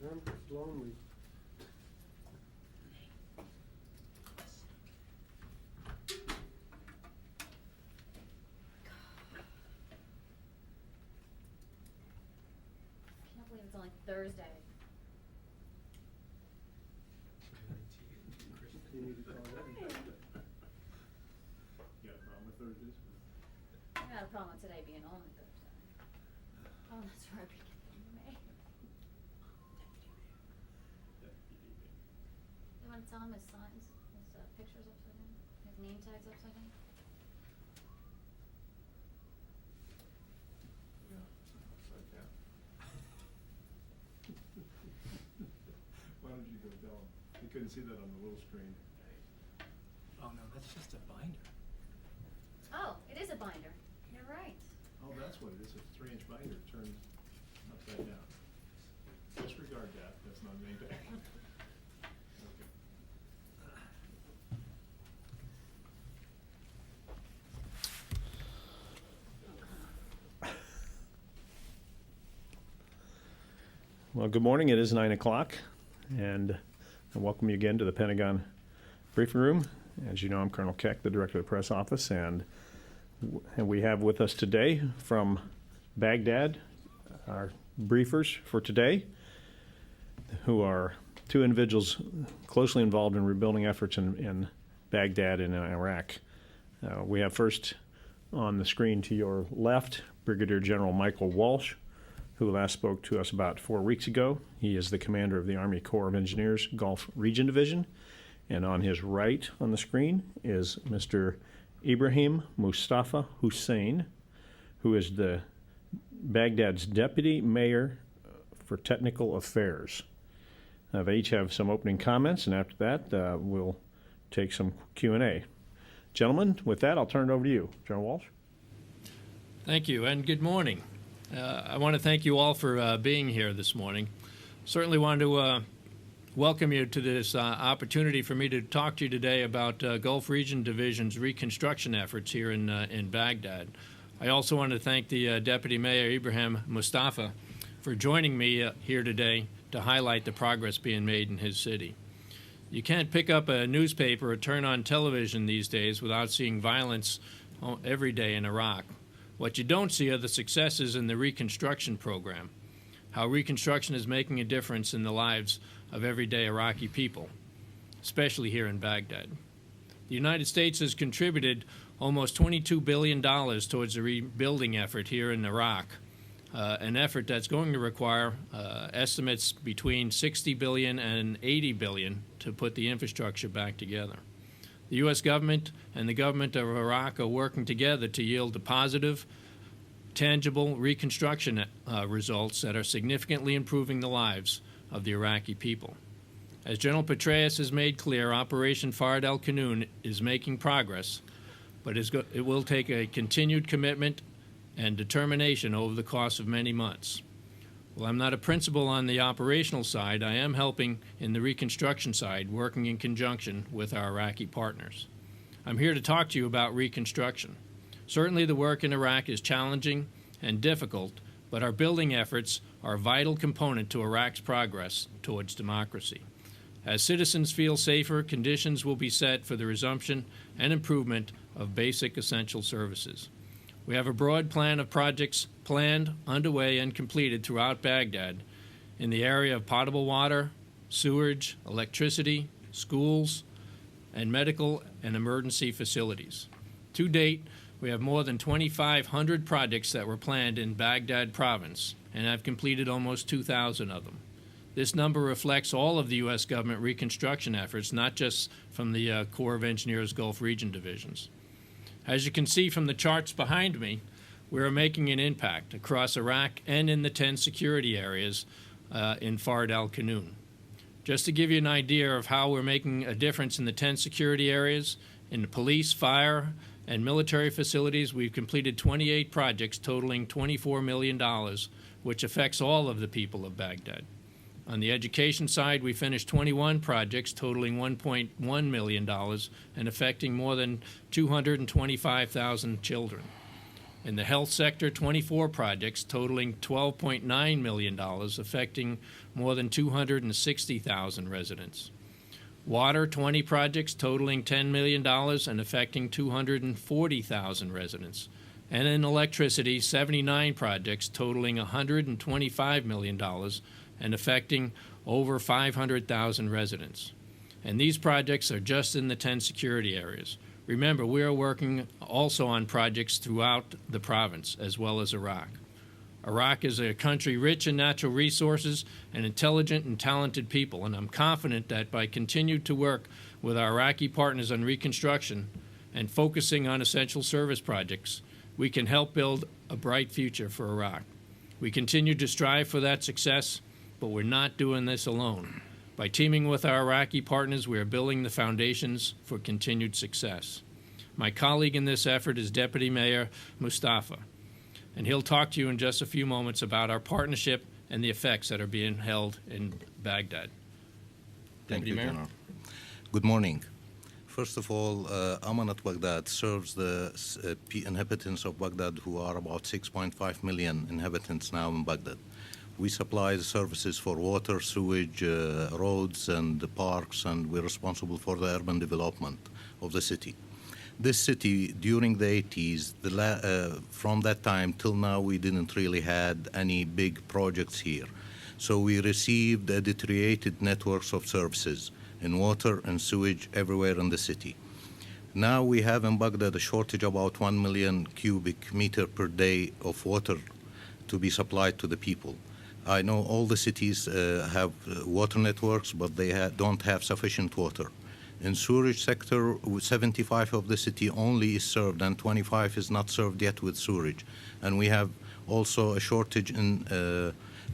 It's lonely. I can't believe it's only Thursday. You need to call that. You got a problem with Thursdays? I got a problem with today being only Thursday. Oh, that's right, beginning of May. You wanna tell him his signs, his picture's upside down, his name tag's upside down? Yeah, upside down. Why don't you go tell him? You couldn't see that on the little screen. Oh no, that's just a binder. Oh, it is a binder, you're right. Oh, that's what it is, a 3-inch binder turned upside down. Disregard that, that's not me. Okay. Well, good morning. It is 9 o'clock, and I welcome you again to the Pentagon briefing room. As you know, I'm Colonel Keck, the Director of the Press Office, and we have with us today from Baghdad our briefers for today, who are two individuals closely involved in rebuilding efforts in Baghdad and in Iraq. We have first on the screen to your left, Brigadier General Michael Walsh, who last spoke to us about 4 weeks ago. He is the commander of the Army Corps of Engineers Gulf Region Division. And on his right on the screen is Mr. Ibrahim Mustafa Hussain, who is the Baghdad's Deputy Mayor for Technical Affairs. They each have some opening comments, and after that, we'll take some Q&A. Gentlemen, with that, I'll turn it over to you. General Walsh. Thank you, and good morning. I want to thank you all for being here this morning. Certainly wanted to welcome you to this opportunity for me to talk to you today about Gulf Region Division's reconstruction efforts here in Baghdad. I also want to thank the Deputy Mayor Ibrahim Mustafa for joining me here today to highlight the progress being made in his city. You can't pick up a newspaper or turn on television these days without seeing violence every day in Iraq. What you don't see are the successes in the reconstruction program, how reconstruction is making a difference in the lives of everyday Iraqi people, especially here in Baghdad. The United States has contributed almost $22 billion towards the rebuilding effort here in Iraq, an effort that's going to require estimates between $60 billion and $80 billion to put the infrastructure back together. The U.S. government and the government of Iraq are working together to yield the positive, tangible reconstruction results that are significantly improving the lives of the Iraqi people. As General Petraeus has made clear, Operation Fard el-Qanun is making progress, but it will take a continued commitment and determination over the course of many months. While I'm not a principal on the operational side, I am helping in the reconstruction side, working in conjunction with our Iraqi partners. I'm here to talk to you about reconstruction. Certainly the work in Iraq is challenging and difficult, but our building efforts are a vital component to Iraq's progress towards democracy. As citizens feel safer, conditions will be set for the resumption and improvement of basic essential services. We have a broad plan of projects planned, underway, and completed throughout Baghdad in the area of potable water, sewage, electricity, schools, and medical and emergency facilities. To date, we have more than 2,500 projects that were planned in Baghdad province, and have completed almost 2,000 of them. This number reflects all of the U.S. government reconstruction efforts, not just from the Corps of Engineers Gulf Region Divisions. As you can see from the charts behind me, we are making an impact across Iraq and in the 10 security areas in Fard el-Qanun. Just to give you an idea of how we're making a difference in the 10 security areas, in the police, fire, and military facilities, we've completed 28 projects totaling $24 million, which affects all of the people of Baghdad. On the education side, we finished 21 projects totaling $1.1 million and affecting more than 225,000 children. In the health sector, 24 projects totaling $12.9 million, affecting more than 260,000 residents. Water, 20 projects totaling $10 million and affecting 240,000 residents. And in electricity, 79 projects totaling $125 million and affecting over 500,000 residents. And these projects are just in the 10 security areas. Remember, we are working also on projects throughout the province, as well as Iraq. Iraq is a country rich in natural resources and intelligent and talented people, and I'm confident that by continuing to work with our Iraqi partners on reconstruction and focusing on essential service projects, we can help build a bright future for Iraq. We continue to strive for that success, but we're not doing this alone. By teaming with our Iraqi partners, we are building the foundations for continued success. My colleague in this effort is Deputy Mayor Mustafa, and he'll talk to you in just a few moments about our partnership and the effects that are being held in Baghdad. Thank Deputy you, Mayor. General. Good morning. First of all, Amanat Baghdad serves the inhabitants of Baghdad, who are about 6.5 million inhabitants now in Baghdad. We supply the services for water, sewage, roads, and the parks, and we're responsible for the urban development of the city. This city, during the 80s, from that time till now, we didn't really had any big projects here. So we received deteriorated networks of services in water and sewage everywhere in the city. Now we have in Baghdad a shortage of about 1 million cubic meter per day of water to be supplied to the people. I know all the cities have water networks, but they don't have sufficient water. In sewage sector, 75 of the city only is served, and 25 is not served yet with sewage. And we have also a shortage in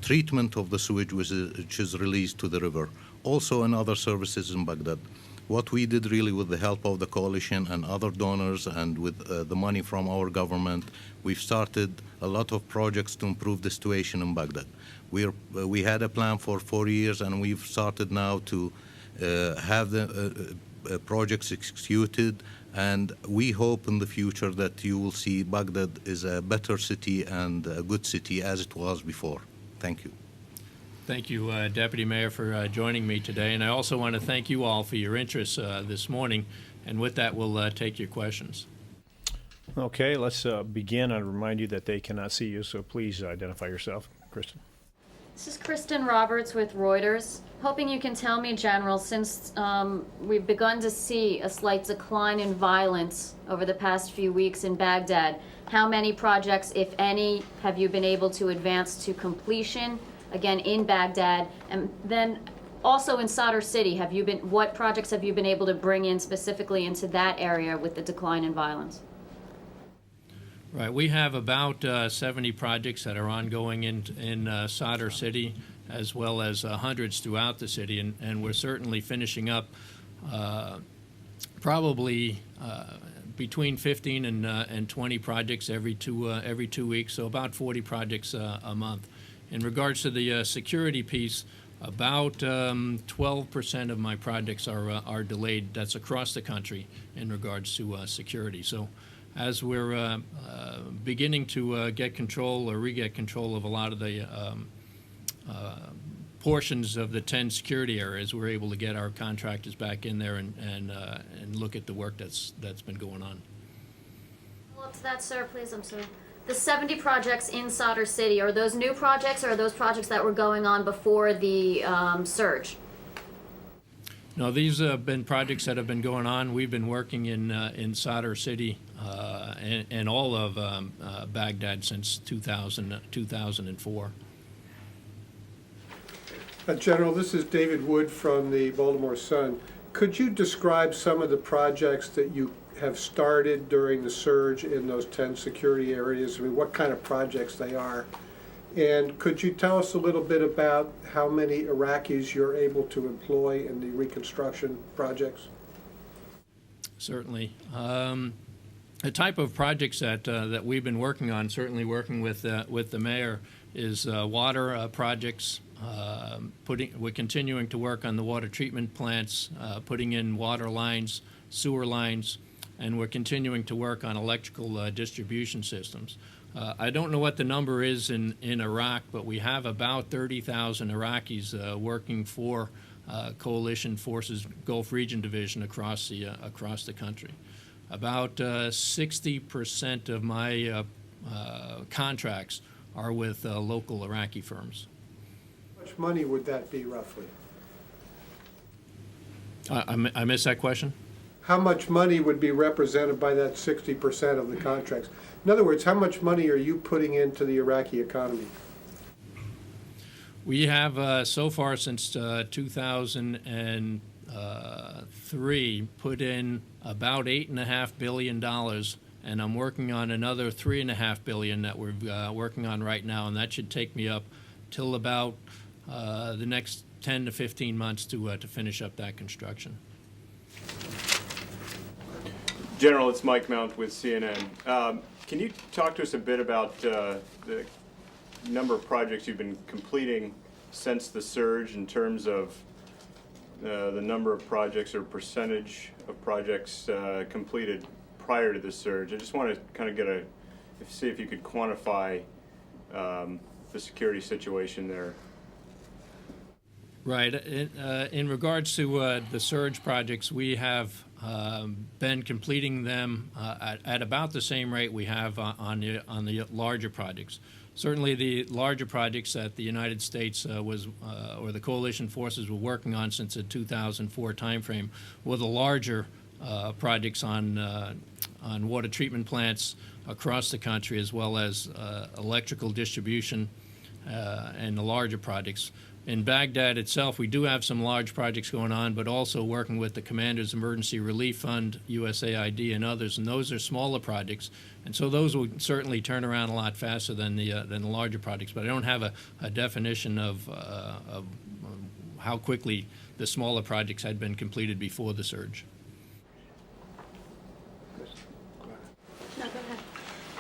treatment of the sewage, which is released to the river. Also in other services in Baghdad. What we did really with the help of the coalition and other donors and with the money from our government, we've started a lot of projects to improve the situation in Baghdad. We had a plan for 4 years, and we've started now to have the projects executed, and we hope in the future that you will see Baghdad is a better city and a good city as it was before. Thank you. Thank you, Deputy Mayor, for joining me today. And I also want to thank you all for your interest this morning. And with that, we'll take your questions. Okay, let's begin. I remind you that they cannot see you, so please identify yourself. Kristen. This is Kristen Roberts with Reuters. Hoping you can tell me, General, since we've begun to see a slight decline in violence over the past few weeks in Baghdad, how many projects, if any, have you been able to advance to completion, again, in Baghdad? And then also in Sadr City, what projects have you been able to bring in specifically into that area with the decline in violence? Right, we have about 70 projects that are ongoing in Sadr City, as well as hundreds throughout the city, and we're certainly finishing up probably between 15 and 20 projects every 2 weeks, so about 40 projects a month. In regards to the security piece, about 12% of my projects are delayed. That's across the country in regards to security. So as we're beginning to get control or re-get control of a lot of the portions of the 10 security areas, we're able to get our contractors back in there and look at the work that's been going on. Well, to that, sir, please, I'm sorry. The 70 projects in Sadr City, are those new projects, or are those projects that were going on before the surge? No, these have been projects that have been going on. We've been working in Sadr City and all of Baghdad since 2004. General, this is David Wood from the Baltimore Sun. Could you describe some of the projects that you have started during the surge in those 10 security areas? I mean, what kind of projects they are? And could you tell us a little bit about how many Iraqis you're able to employ in the reconstruction projects? Certainly. The type of projects that we've been working on, certainly working with the mayor, is water projects. We're continuing to work on the water treatment plants, putting in water lines, sewer lines, and we're continuing to work on electrical distribution systems. I don't know what the number is in Iraq, but we have about 30,000 Iraqis working for Coalition Forces Gulf Region Division across the country. About 60% of my contracts are with local Iraqi firms. How much money would that be roughly? I missed that question? How much money would be represented by that 60% of the contracts? In other words, how much money are you putting into the Iraqi economy? We have so far since 2003 put in about $8.5 billion, and I'm working on another $3.5 billion that we're working on right now, and that should take me up till about the next 10 to 15 months to finish up that construction. General, it's Mike Mount with CNN. Can you talk to us a bit about the number of projects you've been completing since the surge in terms of the number of projects or percentage of projects completed prior to the surge? I just want to kind of see if you could quantify the security situation there. Right. In regards to the surge projects, we have been completing them at about the same rate we have on the larger projects. Certainly, the larger projects that the United States or the coalition forces were working on since the 2004 timeframe were the larger projects on water treatment plants across the country, as well as electrical distribution and the larger projects. In Baghdad itself, we do have some large projects going on, but also working with the Commander's Emergency Relief Fund, USAID, and others, and those are smaller projects. And so those will certainly turn around a lot faster than the larger projects, but I don't have a definition of how quickly the smaller projects had been completed before the surge.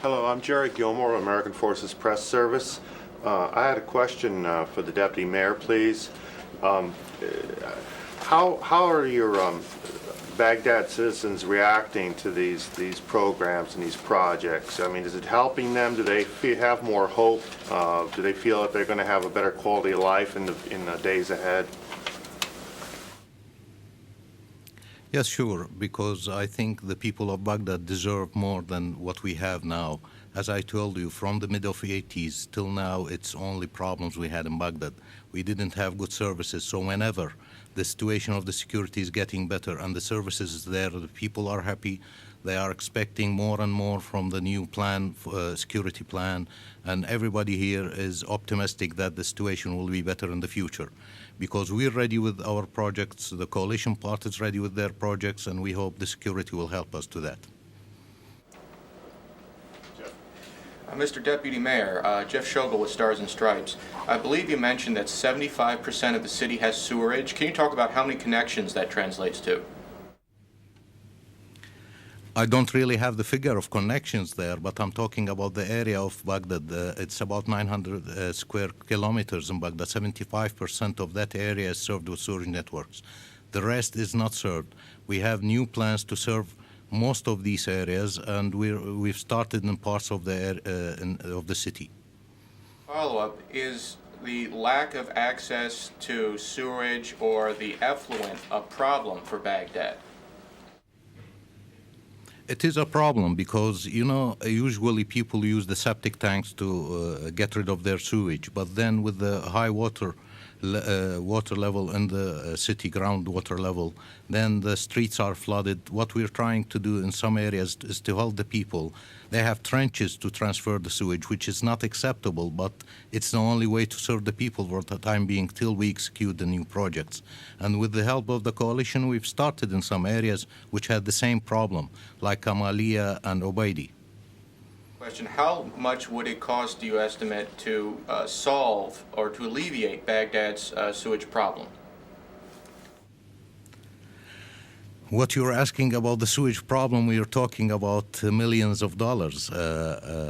Hello, I'm Jerry Gilmore, American Forces Press Service. I had a question for the Deputy Mayor, please. How are your Baghdad citizens reacting to these programs and these projects? I mean, is it helping them? Do they have more hope? Do they feel that they're going to have a better quality of life in the days ahead? Yes, sure, because I think the people of Baghdad deserve more than what we have now. As I told you, from the mid of the 80s till now, it's only problems we had in Baghdad. We didn't have good services, so whenever the situation of the security is getting better and the services is there, the people are happy, they are expecting more and more from the new plan, security plan, and everybody here is optimistic that the situation will be better in the future. Because we're ready with our projects, the coalition part is ready with their projects, and we hope the security will help us to that. Mr. Deputy Mayor, Jeff Shogel with Stars and Stripes. I believe you mentioned that 75% of the city has sewerage. Can you talk about how many connections that translates to? I don't really have the figure of connections there, but I'm talking about the area of Baghdad. It's about 900 square kilometers in Baghdad. 75% of that area is served with sewage networks. The rest is not served. We have new plans to serve most of these areas, and we've started in parts of the city. Follow-up, is the lack of access to sewerage or the effluent a problem for Baghdad? It is a problem because, you know, usually people use the septic tanks to get rid of their sewage, but then with the high water level in the city, groundwater level, then the streets are flooded. What we're trying to do in some areas is to help the people. They have trenches to transfer the sewage, which is not acceptable, but it's the only way to serve the people for the time being till we execute the new projects. And with the help of the coalition, we've started in some areas which had the same problem, like Kamaliya and Obaidi. Question, how much would it cost, do you estimate, to solve or to alleviate Baghdad's sewage problem? What you're asking about the sewage problem, we are talking about millions of dollars,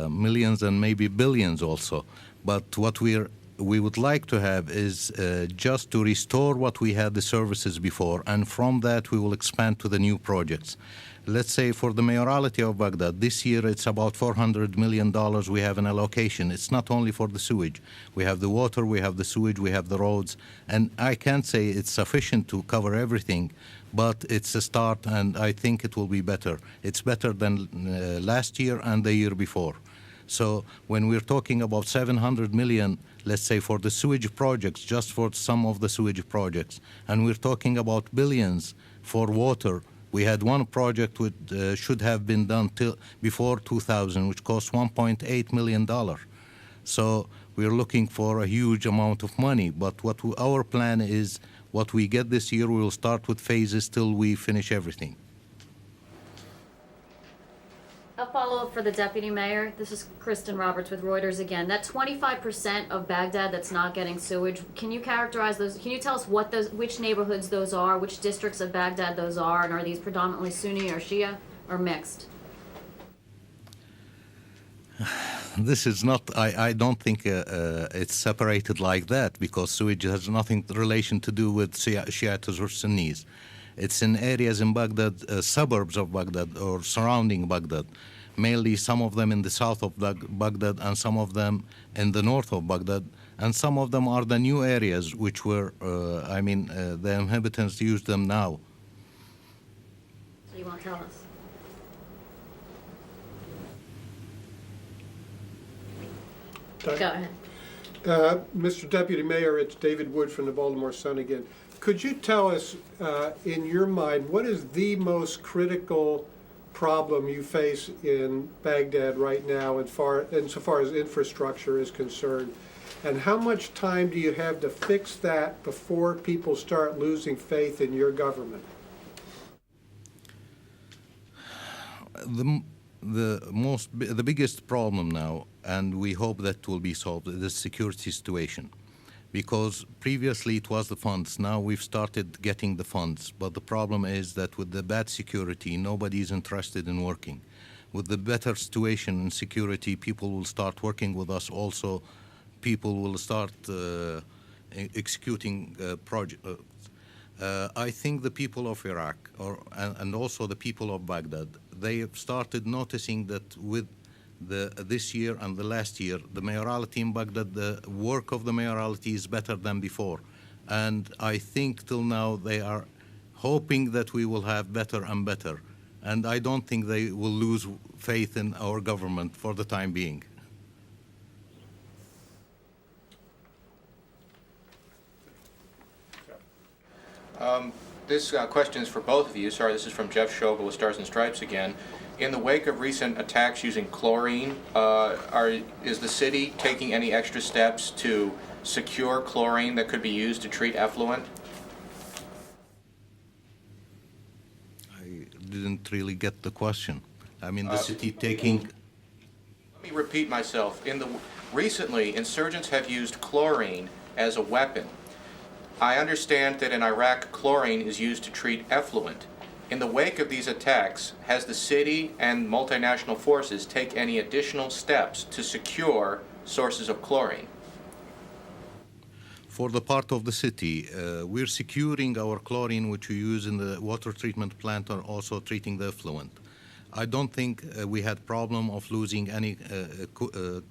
millions and maybe billions also. But what we would like to have is just to restore what we had the services before, and from that we will expand to the new projects. let's say for the mayoralty of Baghdad, this year it's about $400 million we have an allocation. It's not only for the sewage. We have the water, we have the sewage, we have the roads, and I can't say it's sufficient to cover everything, but it's a start, and I think it will be better. It's better than last year and the year before. So when we're talking about 700 million, let's say for the sewage projects, just for some of the sewage projects, and we're talking about billions for water. We had one project which should have been done till before 2000, which cost $1.8 million. So we're looking for a huge amount of money. But our plan is, what we get this year, we will start with phases till we finish everything. A follow-up for the deputy mayor. This is Kristen Roberts with Reuters again. That 25% of Baghdad that's not getting sewage, can you characterize those? Can you tell us which neighborhoods those are, which districts of Baghdad those are, and are these predominantly Sunni or Shia or mixed? This is not, I don't think it's separated like that, because sewage has nothing relation to do with Shiites or Sunnis. It's in areas in Baghdad, suburbs of Baghdad or surrounding Baghdad, mainly some of them in the south of Baghdad and some of them in the north of Baghdad, and some of them are the new areas which were, the inhabitants use them now. So you won't tell us? Go ahead. Mr. Deputy Mayor, it's David Wood from the Baltimore Sun again. Could you tell us, in your mind, what is the most critical problem you face in Baghdad right now insofar as infrastructure is concerned? And how much time do you have to fix that before people start losing faith in your government? The biggest problem now, and we hope that will be solved, is the security situation. Because previously it was the funds, now we've started getting the funds. But the problem is that with the bad security, nobody is interested in working. With the better situation in security, people will start working with us also. People will start executing projects. I think the people of Iraq, and also the people of Baghdad, they have started noticing that with this year and the last year, the mayoralty in Baghdad, the work of the mayoralty is better than before. And I think till now they are hoping that we will have better and better. And I don't think they will lose faith in our government for the time being. This question is for both of you. Sorry, this is from Jeff Shogel with Stars and Stripes again. In the wake of recent attacks using chlorine, is the city taking any extra steps to secure chlorine that could be used to treat effluent? I didn't really get the question. I mean, the city taking... Let me repeat myself. Recently, insurgents have used chlorine as a weapon. I understand that in Iraq, chlorine is used to treat effluent. In the wake of these attacks, has the city and multinational forces take any additional steps to secure sources of chlorine? For the part of the city, we're securing our chlorine, which we use in the water treatment plant, and also treating the effluent. I don't think we had problem of losing any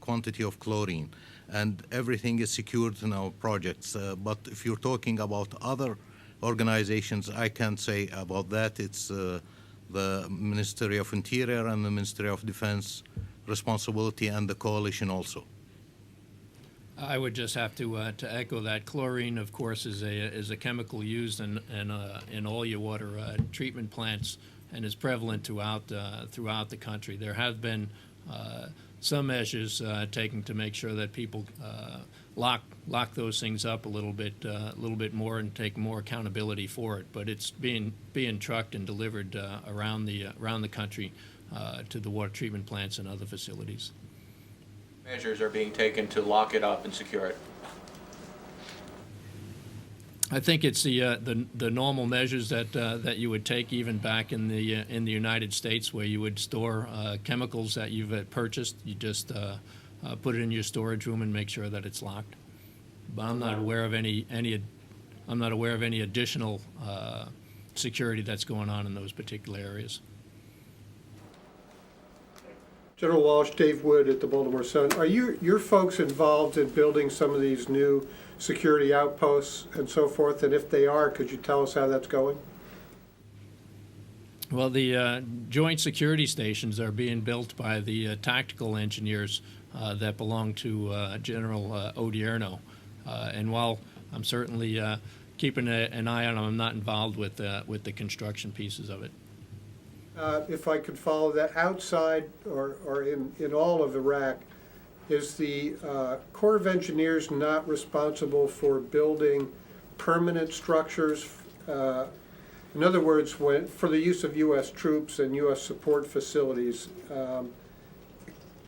quantity of chlorine, and everything is secured in our projects. But if you're talking about other organizations, I can't say about that. It's the Ministry of Interior and the Ministry of Defense responsibility, and the coalition also. I would just have to echo that. Chlorine, of course, is a chemical used in all your water treatment plants, and is prevalent throughout the country. There have been some measures taken to make sure that people lock those things up a little bit more and take more accountability for it. But it's being trucked and delivered around the country to the water treatment plants and other facilities. Measures are being taken to lock it up and secure it. I think it's the normal measures that you would take even back in the United States, where you would store chemicals that you've purchased. You just put it in your storage room and make sure that it's locked. But I'm not aware of any additional security that's going on in those particular areas. General Walsh, Dave Wood at the Baltimore Sun. Are your folks involved in building some of these new security outposts and so forth? And if they are, could you tell us how that's going? Well, the joint security stations are being built by the tactical engineers that belong to General Odierno. And while I'm certainly keeping an eye on them, I'm not involved with the construction pieces of it. If I could follow that, outside or in all of Iraq, is the Corps of Engineers not responsible for building permanent structures? In other words, for the use of U.S. troops and U.S. support facilities,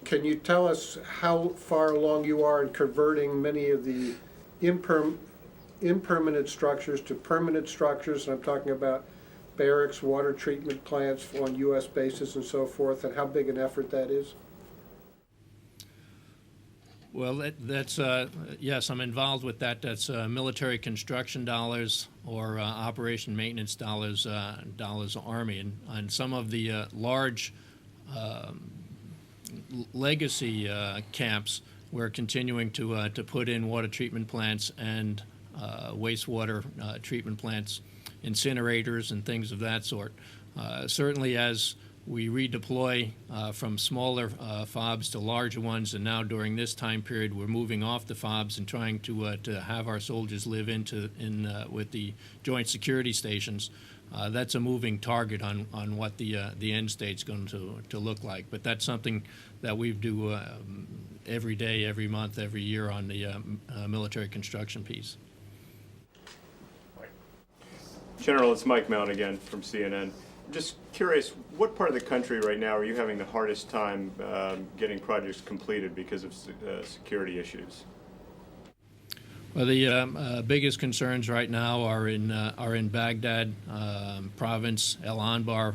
can you tell us how far along you are in converting many of the impermanent structures to permanent structures? And I'm talking about barracks, water treatment plants on U.S. bases and so forth, and how big an effort that is? Well, that's yes, I'm involved with that. That's military construction dollars or operation maintenance dollars, Army, and some of the large legacy camps. We're continuing to put in water treatment plants and wastewater treatment plants, incinerators, and things of that sort. Certainly, as we redeploy from smaller FOBs to larger ones, and now during this time period, we're moving off the FOBs and trying to have our soldiers live with the joint security stations. That's a moving target on what the end state's going to look like. But that's something that we do every day, every month, every year on the military construction piece. General, it's Mike Mount again from CNN. Just curious, what part of the country right now are you having the hardest time getting projects completed because of security issues? Well, the biggest concerns right now are in Baghdad province, El Anbar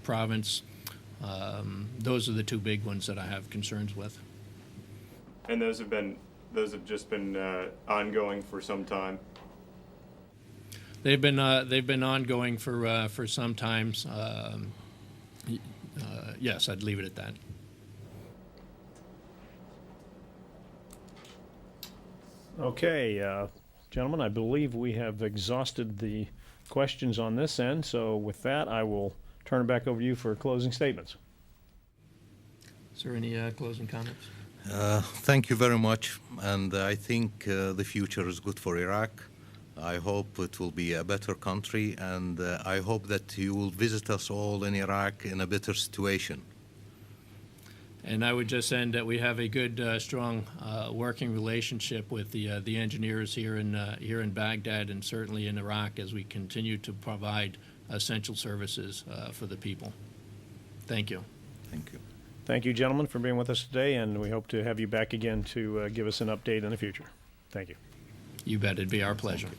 province. Those are the two big ones that I have concerns with. And those have just been ongoing for some time. They've been ongoing for some times. Yes, I'd leave it at that. Okay, gentlemen, I believe we have exhausted the questions on this end. So with that, I will turn it back over to you for closing statements. Is there any closing comments? Thank you very much. And I think the future is good for Iraq. I hope it will be a better country, and I hope that you will visit us all in Iraq in a better situation. And I would just end that we have a good, strong working relationship with the engineers here in Baghdad and certainly in Iraq as we continue to provide essential services for the people. Thank you. Thank you. Thank you, gentlemen, for being with us today, and we hope to have you back again to give us an update in the future. Thank you. You bet. It'd be our pleasure.